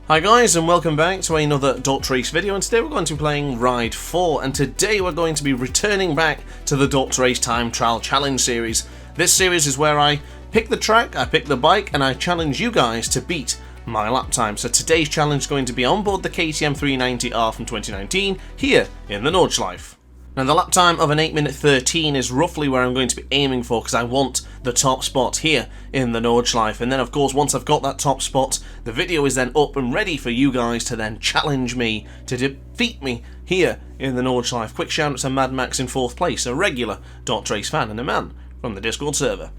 Hi guys, and welcome back to another DrAce video, and today we're going to be playing Ride 4, and today we're going to be returning back to the DrAce Time Trial Challenge series. This series is where I pick the track, I pick the bike, and I challenge you guys to beat my lap time. So today's challenge is going to be on board the KTM 390R from 2019 here in the Nordschleife. Now the lap time of an 8:13 is roughly where I'm going to be aiming for, because I want the top spot here in the Nordschleife. And then of course once I've got that top spot, the video is then up and ready for you guys to then challenge me to defeat me here in the Nordschleife. Quick shout out to Mad Max in 4th place, a regular DrAce fan and a man from the Discord server.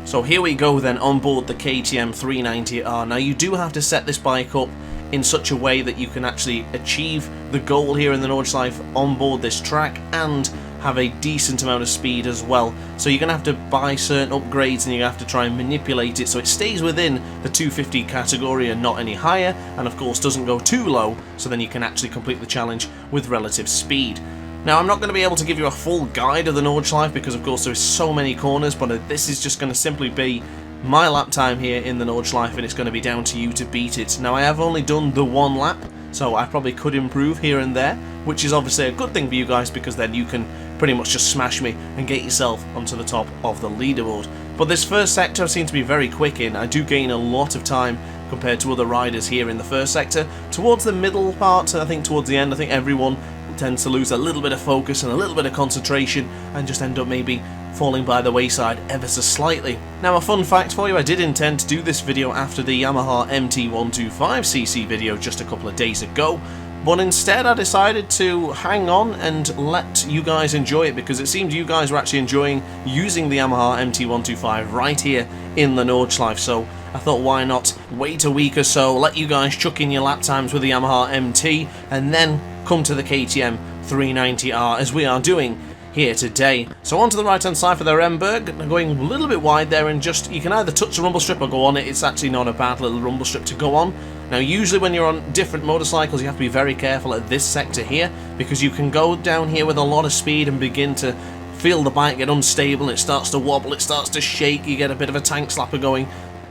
So here we go then on board the KTM 390R. Now you do have to set this bike up in such a way that you can actually achieve the goal here in the Nordschleife on board this track and have a decent amount of speed as well. So you're going to have to buy certain upgrades and you have to try and manipulate it so it stays within the 250 category and not any higher, and of course doesn't go too low, so then you can actually complete the challenge with relative speed. Now I'm not going to be able to give you a full guide of the Nordschleife because of course there's so many corners, but this is just going to simply be my lap time here in the Nordschleife, and it's going to be down to you to beat it. Now I have only done the one lap, so I probably could improve here and there, which is obviously a good thing for you guys because then you can pretty much just smash me and get yourself onto the top of the leaderboard. But this first sector I seem to be very quick in. I do gain a lot of time compared to other riders here in the first sector. Towards the middle part, I think towards the end, I think everyone tends to lose a little bit of focus and a little bit of concentration and just end up maybe falling by the wayside ever so slightly. Now a fun fact for you, I did intend to do this video after the Yamaha MT125cc video just a couple of days ago, but instead I decided to hang on and let you guys enjoy it because it seemed you guys were actually enjoying using the Yamaha MT125 right here in the Nordschleife. So I thought, why not wait a week or so, let you guys chuck in your lap times with the Yamaha MT, and then come to the KTM 390R as we are doing here today. So onto the right hand side for the Remberg, going a little bit wide there, and just you can either touch the rumble strip or go on it. It's actually not a bad little rumble strip to go on. Now usually when you're on different motorcycles you have to be very careful at this sector here because you can go down here with a lot of speed and begin to feel the bike get unstable, it starts to wobble, it starts to shake, you get a bit of a tank slapper going.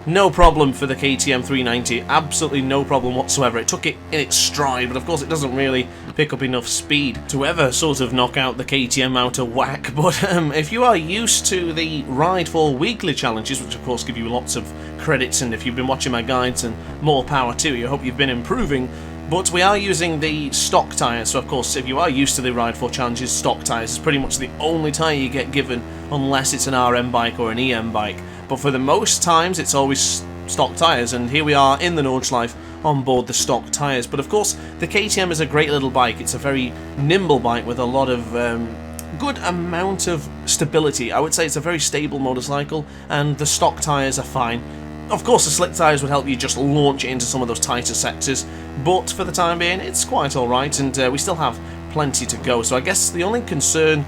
No problem for the KTM 390, absolutely no problem whatsoever. It took it in its stride, but of course it doesn't really pick up enough speed to ever sort of knock out the KTM out of whack. But if you are used to the Ride 4 weekly challenges, which of course give you lots of credits, and if you've been watching my guides, and more power to you, I hope you've been improving. But we are using the stock tyres, so of course if you are used to the Ride 4 challenges, stock tyres is pretty much the only tyre you get given unless it's an RM bike or an EM bike. But for the most times it's always stock tyres, and here we are in the Nordschleife on board the stock tyres. But of course the KTM is a great little bike, it's a very nimble bike with a lot of good amount of stability. I would say it's a very stable motorcycle, and the stock tyres are fine. Of course the slick tyres would help you just launch it into some of those tighter sectors, but for the time being it's quite alright, and we still have plenty to go. So I guess the only concern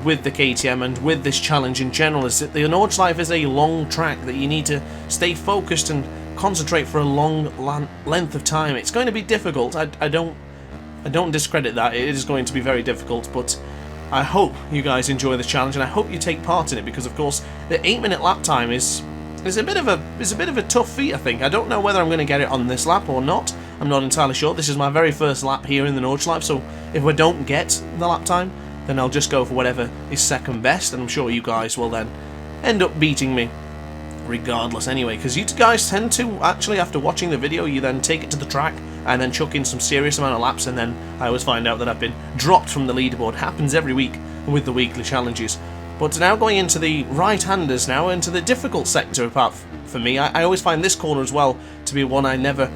with the KTM and with this challenge in general is that the Nordschleife is a long track that you need to stay focused and concentrate for a long length of time. It's going to be difficult, I don't discredit that, it is going to be very difficult, but I hope you guys enjoy the challenge and I hope you take part in it, because of course the 8-minute lap time is a bit of a tough feat, I think. I don't know whether I'm going to get it on this lap or not. I'm not entirely sure. This is my very first lap here in the Nordschleife, so if I don't get the lap time, then I'll just go for whatever is second best, and I'm sure you guys will then end up beating me regardless anyway, because you guys tend to actually, after watching the video, you then take it to the track and then chuck in some serious amount of laps, and then I always find out that I've been dropped from the leaderboard. It happens every week with the weekly challenges. But now going into the right-handers now, into the difficult sector apart for me, I always find this corner as well to be one I never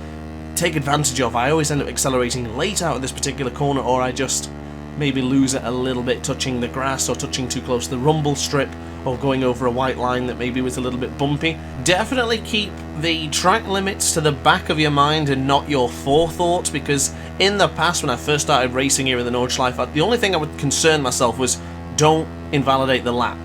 take advantage of. I always end up accelerating late out of this particular corner, or I just maybe lose it a little bit touching the grass or touching too close to the rumble strip or going over a white line that maybe was a little bit bumpy. Definitely keep the track limits to the back of your mind and not your forethought, because in the past when I first started racing here in the Nordschleife, the only thing I would concern myself was don't invalidate the lap.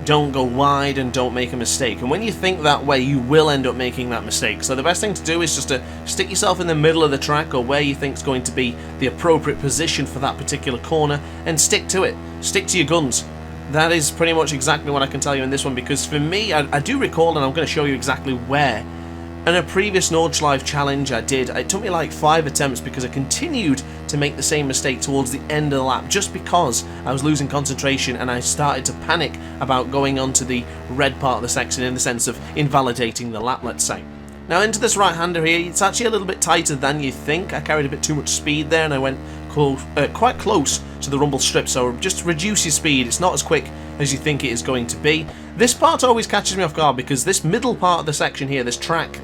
Don't go wide and don't make a mistake. And when you think that way, you will end up making that mistake. So the best thing to do is just to stick yourself in the middle of the track, or where you think is going to be the appropriate position for that particular corner, and stick to it. Stick to your guns. That is pretty much exactly what I can tell you in this one, because for me, I do recall, and I'm going to show you exactly where In a previous Nordschleife challenge it took me like 5 attempts because I continued to make the same mistake towards the end of the lap just because I was losing concentration and I started to panic about going onto the red part of the section in the sense of invalidating the lap, let's say. Now into this right-hander here, it's actually a little bit tighter than you think. I carried a bit too much speed there and I went quite close to the rumble strip, so just reduce your speed. It's not as quick as you think it is going to be. This part always catches me off guard because this middle part of the section here, this track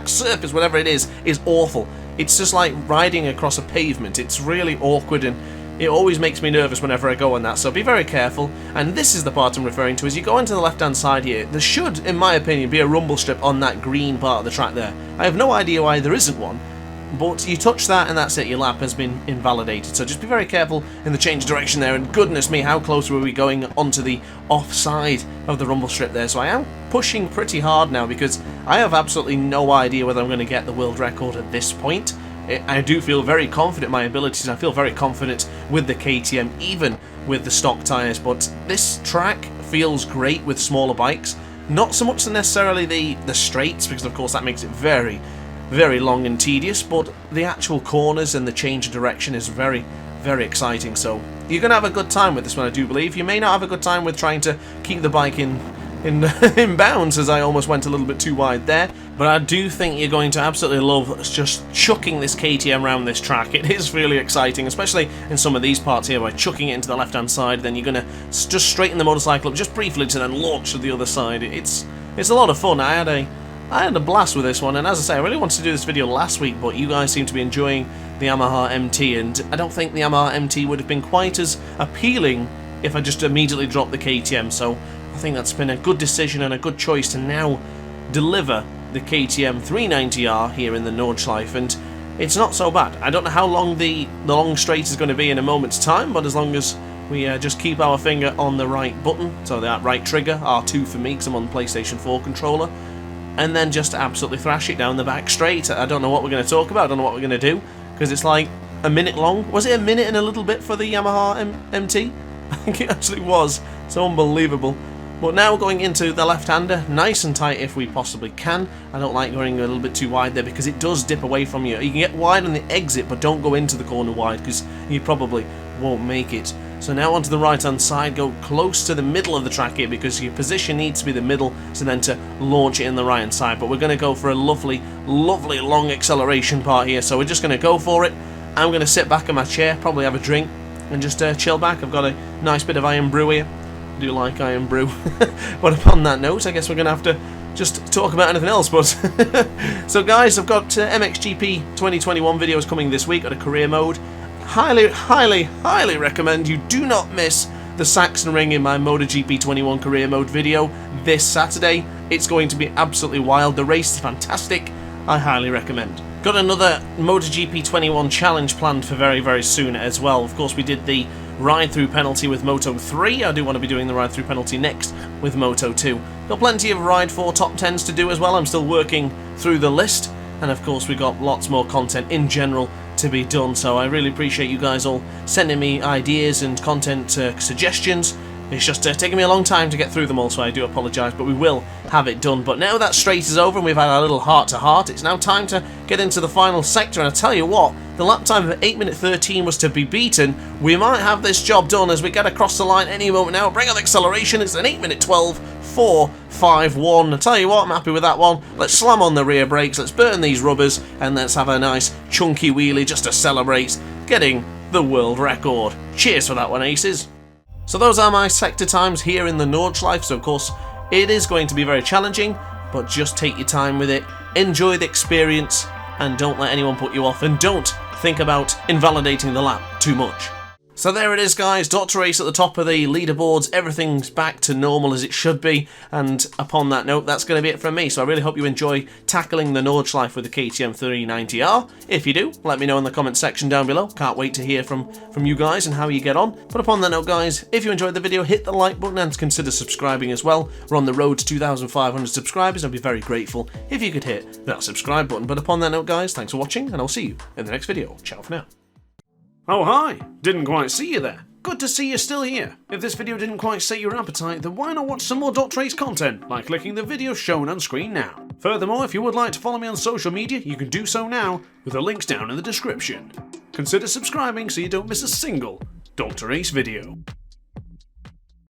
surface, whatever it is awful. It's just like riding across a pavement. It's really awkward and it always makes me nervous whenever I go on that, so be very careful. And this is the part I'm referring to. As you go onto the left-hand side here, there should, in my opinion, be a rumble strip on that green part of the track there. I have no idea why there isn't one, but you touch that and that's it, your lap has been invalidated. So just be very careful in the change of direction there, and goodness me, how close were we going onto the offside of the rumble strip there. So I am pushing pretty hard now because I have absolutely no idea whether I'm going to get the world record at this point. I do feel very confident in my abilities. I feel very confident with the KTM, even with the stock tyres, but this track feels great with smaller bikes. Not so much necessarily the straights, because of course that makes it very, very long and tedious, but the actual corners and the change of direction is very, very exciting. So you're going to have a good time with this one, I do believe. You may not have a good time with trying to keep the bike in bounds, as I almost went a little bit too wide there, but I do think you're going to absolutely love just chucking this KTM around this track. It is really exciting, especially in some of these parts here by chucking it into the left hand side. Then you're going to just straighten the motorcycle up just briefly to then launch to the other side. It's a lot of fun. I had a blast with this one, and as I say, I really wanted to do this video last week, but you guys seem to be enjoying the Yamaha MT, and I don't think the Yamaha MT would have been quite as appealing if I just immediately dropped the KTM, so I think that's been a good decision and a good choice to now deliver the KTM 390R here in the Nordschleife, and it's not so bad. I don't know how long the long straight is going to be in a moment's time, but as long as we just keep our finger on the right button, so that right trigger, R2 for me because I'm on the PlayStation 4 controller, and then just absolutely thrash it down the back straight. I don't know what we're going to talk about, I don't know what we're going to do, because it's like a minute long. Was it a minute and a little bit for the Yamaha MT? I think it actually was. It's unbelievable. But now going into the left-hander, nice and tight if we possibly can. I don't like going a little bit too wide there because it does dip away from you. You can get wide on the exit, but don't go into the corner wide because you probably won't make it. So now onto the right-hand side, go close to the middle of the track here because your position needs to be the middle, so then to launch it in the right-hand side. But we're going to go for a lovely, lovely long acceleration part here, so we're just going to go for it. I'm going to sit back in my chair, probably have a drink, and just chill back. I've got a nice bit of iron brew here. I do like iron brew. But upon that note, I guess we're going to have to just talk about anything else. But so guys, I've got MXGP 2021 videos coming this week at a career mode. Highly, highly, highly recommend you do not miss the Saxon Ring in my MotoGP 21 career mode video this Saturday. It's going to be absolutely wild. The race is fantastic. I highly recommend. Got another MotoGP 21 challenge planned for very, very soon as well. Of course, we did the ride-through penalty with Moto 3. I do want to be doing the ride-through penalty next with Moto 2. Got plenty of Ride 4 top 10s to do as well. I'm still working through the list. And of course, we've got lots more content in general to be done. So I really appreciate you guys all sending me ideas and content suggestions. It's just taking me a long time to get through them all, so I do apologise, but we will have it done. But now that straight is over and we've had our little heart-to-heart, it's now time to get into the final sector. And I tell you what, the lap time of 8 minute 13 was to be beaten. We might have this job done as we get across the line any moment now. Bring on the acceleration. It's an 8 minute 12, 4, 5, 1. I tell you what, I'm happy with that one. Let's slam on the rear brakes, let's burn these rubbers, and let's have a nice chunky wheelie just to celebrate getting the world record. Cheers for that one, aces. So those are my sector times here in the Nordschleife. So of course, it is going to be very challenging, but just take your time with it, enjoy the experience, and don't let anyone put you off, and don't think about invalidating the lap too much. So there it is, guys. DrAce at the top of the leaderboards. Everything's back to normal as it should be. And upon that note, that's going to be it from me. So I really hope you enjoy tackling the Nordschleife with the KTM 390R. If you do, let me know in the comment section down below. Can't wait to hear from you guys and how you get on. But upon that note, guys, if you enjoyed the video, hit the like button and consider subscribing as well. We're on the road to 2,500 subscribers. I'd be very grateful if you could hit that subscribe button. But upon that note, guys, thanks for watching, and I'll see you in the next video. Ciao for now. Oh hi, didn't quite see you there. good to see you're still here. If this video didn't quite set your appetite, then why not watch some more DrAce content by clicking the video shown on screen now. Furthermore, if you would like to follow me on social media, you can do so now with the links down in the description. Consider subscribing so you don't miss a single DrAce video.